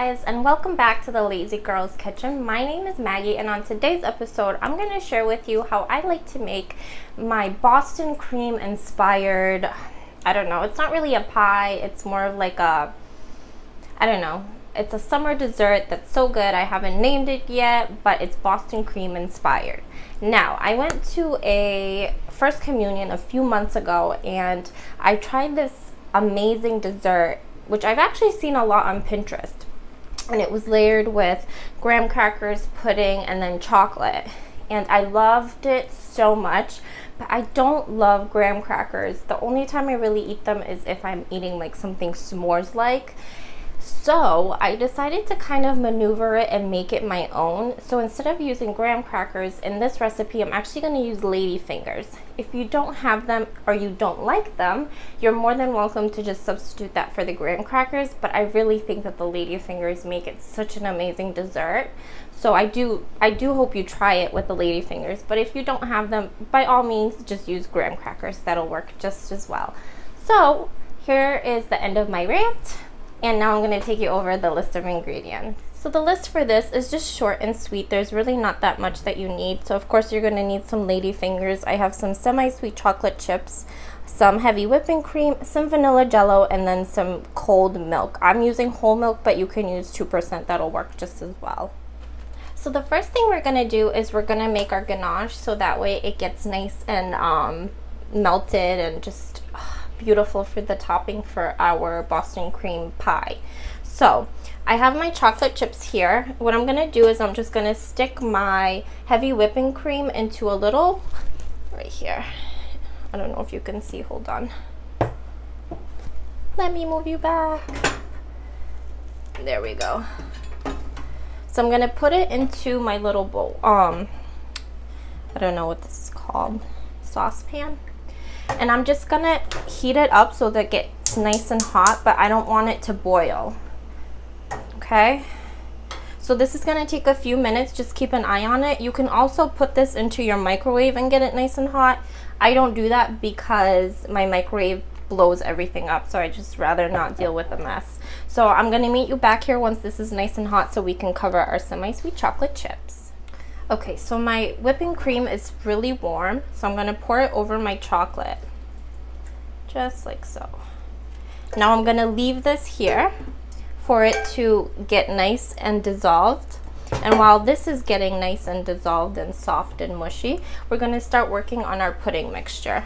guys, and welcome back to the Lazy Girls Kitchen. My name is Maggie, and on today's episode I'm going to share with you how I like to make my Boston cream inspired, I don't know, it's not really a pie, it's more of like a, I don't know, it's a summer dessert that's so good. I haven't named it yet, but it's Boston cream inspired. Now, I went to a First Communion a few months ago and I tried this amazing dessert, which I've actually seen a lot on Pinterest, and it was layered with graham crackers, pudding, and then chocolate, and I loved it so much. But I don't love graham crackers. The only time I really eat them is if I'm eating like something s'mores like. So I decided to kind of maneuver it and make it my own. So instead of using graham crackers in this recipe, I'm actually going to use lady fingers. If you don't have them or you don't like them, you're more than welcome to just substitute that for the graham crackers. But I really think that the lady fingers make it such an amazing dessert. So I do hope you try it with the lady fingers. But if you don't have them, by all means, just use graham crackers. That'll work just as well. So here is the end of my rant. And now I'm going to take you over the list of ingredients. So the list for this is just short and sweet. There's really not that much that you need. So of course you're going to need some lady fingers. I have some semi-sweet chocolate chips, some heavy whipping cream, some vanilla jello, and then some cold milk. I'm using whole milk, but you can use 2%. That'll work just as well. So the first thing we're going to do is we're going to make our ganache, so that way it gets nice and melted and just beautiful for the topping for our Boston cream pie. So I have my chocolate chips here. What I'm gonna do is I'm just gonna stick my heavy whipping cream into a little, right here. I don't know if you can see, hold on. Let me move you back. There we go. So I'm gonna put it into my little bowl, I don't know what this is called, saucepan. And I'm just gonna heat it up so that it gets nice and hot, but I don't want it to boil. Okay, so this is gonna take a few minutes. Just keep an eye on it. You can also put this into your microwave and get it nice and hot. I don't do that because my microwave blows everything up, so I just rather not deal with the mess. So I'm gonna meet you back here once this is nice and hot so we can cover our semi-sweet chocolate chips. Okay, so my whipping cream is really warm, so I'm going to pour it over my chocolate, just like so. Now I'm going to leave this here for it to get nice and dissolved. And while this is getting nice and dissolved and soft and mushy, we're going to start working on our pudding mixture.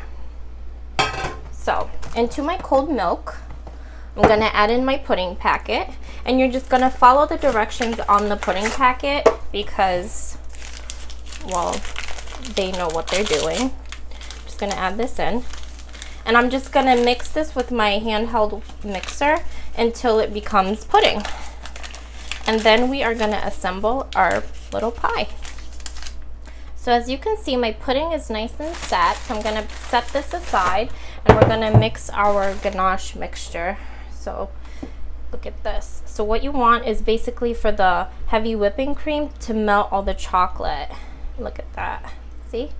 So into my cold milk, I'm going to add in my pudding packet, and you're just going to follow the directions on the pudding packet because, well, they know what they're doing. Just gonna add this in, and I'm just gonna mix this with my handheld mixer until it becomes pudding, and then we are gonna assemble our little pie. So as you can see, my pudding is nice and set, so I'm gonna set this aside and we're gonna mix our ganache mixture. So look at this. So what you want is basically for the heavy whipping cream to melt all the chocolate. Look at that. See?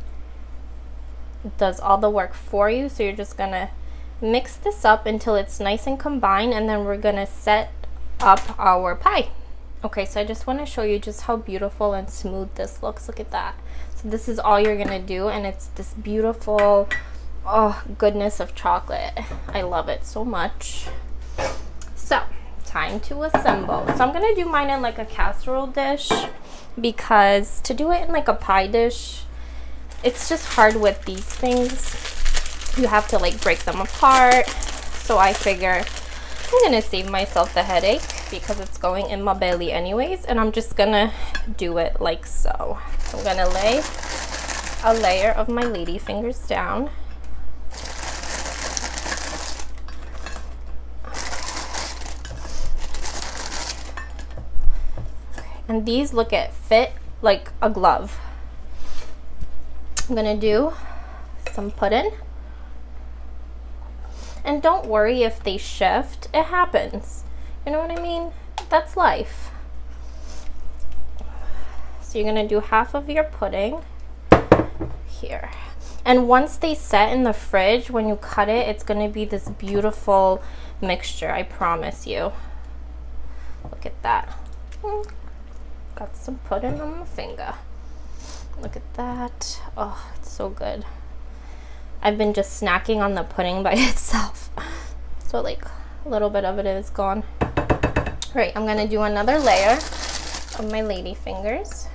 It does all the work for you. So you're just gonna mix this up until it's nice and combined, and then we're gonna set up our pie. Okay, so I just want to show you just how beautiful and smooth this looks. Look at that. So this is all you're gonna do, and it's this beautiful, oh, goodness of chocolate. I love it so much. So time to assemble. So I'm gonna do mine in like a casserole dish, because to do it in like a pie dish, it's just hard with these things. You have to like break them apart. So I figure I'm gonna save myself the headache because it's going in my belly anyways, and I'm just gonna do it like so. So I'm gonna lay a layer of my lady fingers down. And these look at fit like a glove. I'm gonna do some pudding. And don't worry if they shift, it happens. You know what I mean? That's life. So you're gonna do half of your pudding here. And once they set in the fridge, when you cut it, it's gonna be this beautiful mixture, I promise you. Look Look at that. Got some pudding on my finger. Look at that. Oh, it's so good. I've been just snacking on the pudding by itself. So like a little bit of it is gone. Right, I'm gonna do another layer of my lady fingers.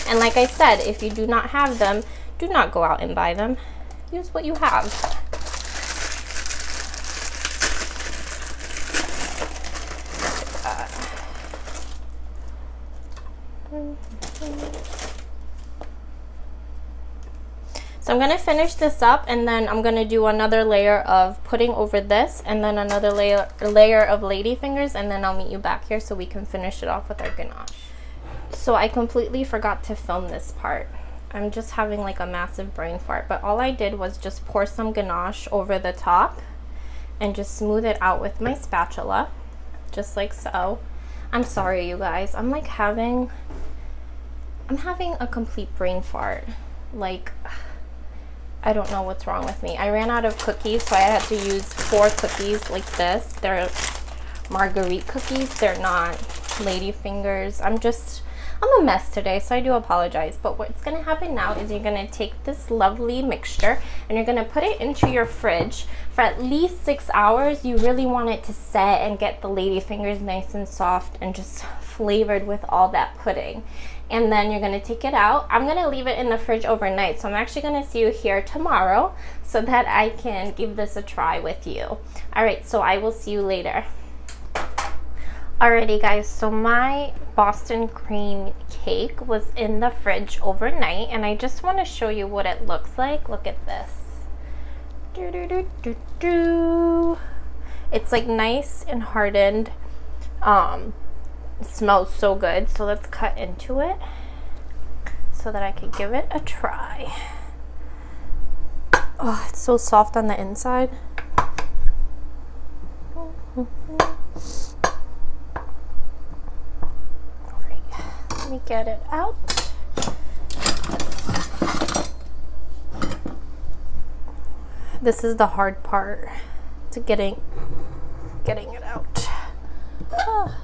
And like I said, if you do not have them, do not go out and buy them. Use what you have. So I'm going to finish this up, and then I'm going to do another layer of pudding over this, and then another layer of lady fingers, and then I'll meet you back here so we can finish it off with our ganache. So I completely forgot to film this part. I'm just having like a massive brain fart, but all I did was just pour some ganache over the top and just smooth it out with my spatula, just like so. I'm sorry, you guys. I'm having a complete brain fart. Like, I don't know what's wrong with me. I ran out of cookies, so I had to use 4 cookies like this. They're marguerite cookies. They're not lady fingers. I'm a mess today, so I do apologize. But what's going to happen now is you're going to take this lovely mixture and you're going to put it into your fridge for at least 6 hours. You really want it to set and get the lady fingers nice and soft and just flavored with all that pudding. And then you're going to take it out. I'm going to leave it in the fridge overnight, so I'm actually going to see you here tomorrow so that I can give this a try with you. All right, so I will see you later. Alrighty guys, so my Boston cream cake was in the fridge overnight, and I just want to show you what it looks like. Look at this. It's like nice and hardened. It smells so good. So let's cut into it so that I can give it a try. Oh, it's so soft on the inside. Let me get it out. This is the hard part, to getting it out. Oh.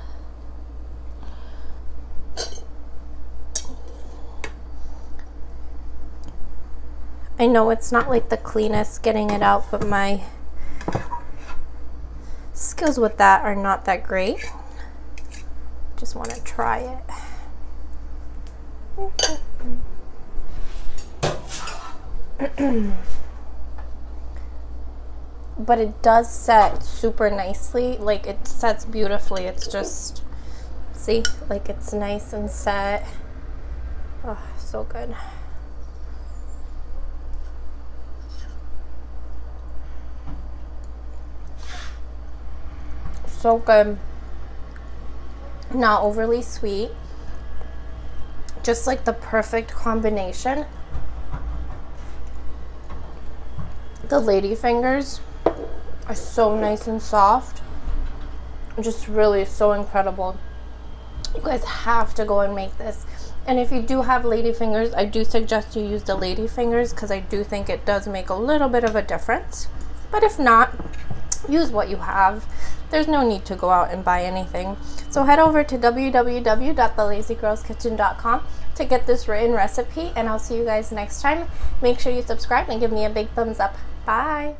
I know it's not like the cleanest getting it out, but my skills with that are not that great. Just want to try it. But it does set super nicely. Like, it sets beautifully. It's just, see, like, it's nice and set. Oh, so good. So good. Not overly sweet. Just like the perfect combination. The lady fingers are so nice and soft. Just really so incredible. You guys have to go and make this. And if you do have lady fingers, I do suggest you use the lady fingers, because I do think it does make a little bit of a difference. But if not, use what you have. There's no need to go out and buy anything. So head over to www.thelazygirlskitchen.com to get this written recipe, and I'll see you guys next time. Make sure you subscribe and give me a big thumbs up. Bye.